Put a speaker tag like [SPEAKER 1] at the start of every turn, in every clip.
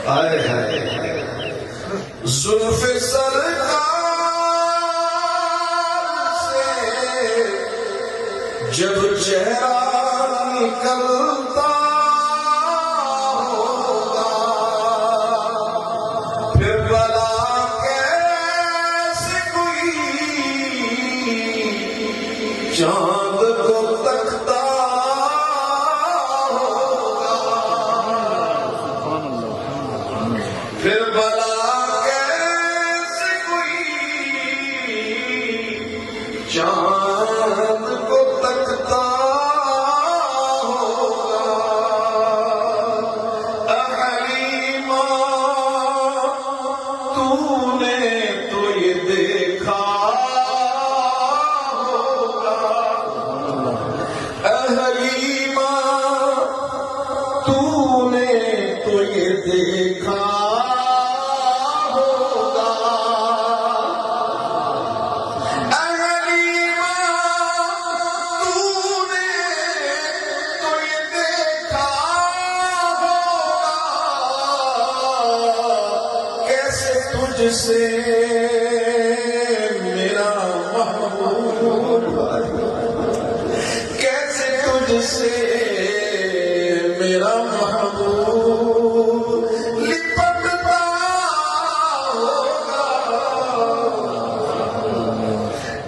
[SPEAKER 1] آئے ہے زلف سرکار سے جب چہرہ نکلتا ہوگا پھر بلا کیسے کوئی چاند کو تکتا ہوگا پھر بلا کیسے کوئی چاند کو تکتا ہوگا حلیمہ تو نے تو یہ دیکھا ہوگا حلیمہ تو نے تو یہ دیکھا تجھ سے میرا محبوب کیسے تجھ سے میرا محبوب لپٹتا ہوگا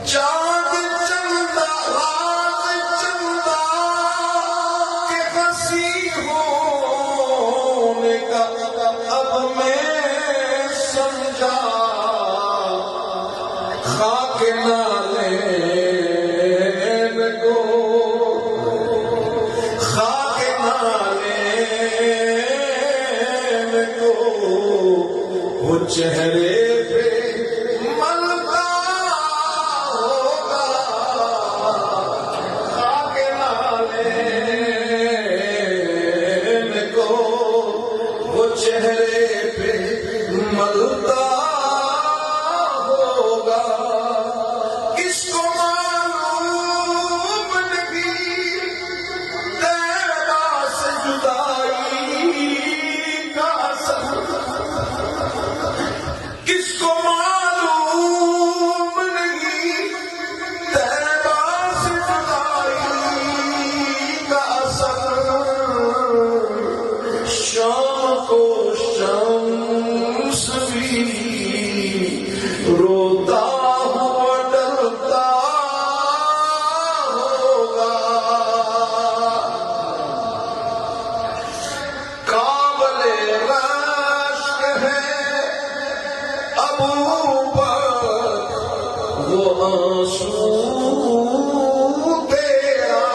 [SPEAKER 1] چاند چندہ رات چندہ کہ ہنسی ہونے کا اب میں خاک نالین کو خاک نالین کو وہ چہرے پہ ملتا ہوگا خاک نالین کو وہ چہرے پہ ملتا روتا ہوا ڈرتا ہوگا قابل رشک ہے ابو بکر وہ آنسو تیرا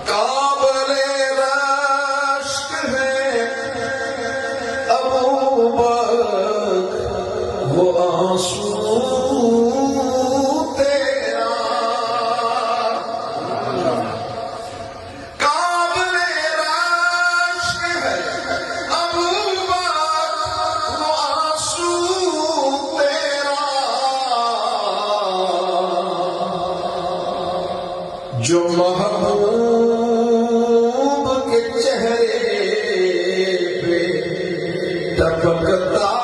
[SPEAKER 1] قابل رشک ہے ابو وہ آنسو تیرا قابل رشک ہے ابو بکر وہ آنسو تیرا جو محبوب کے چہرے پہ ٹپکتا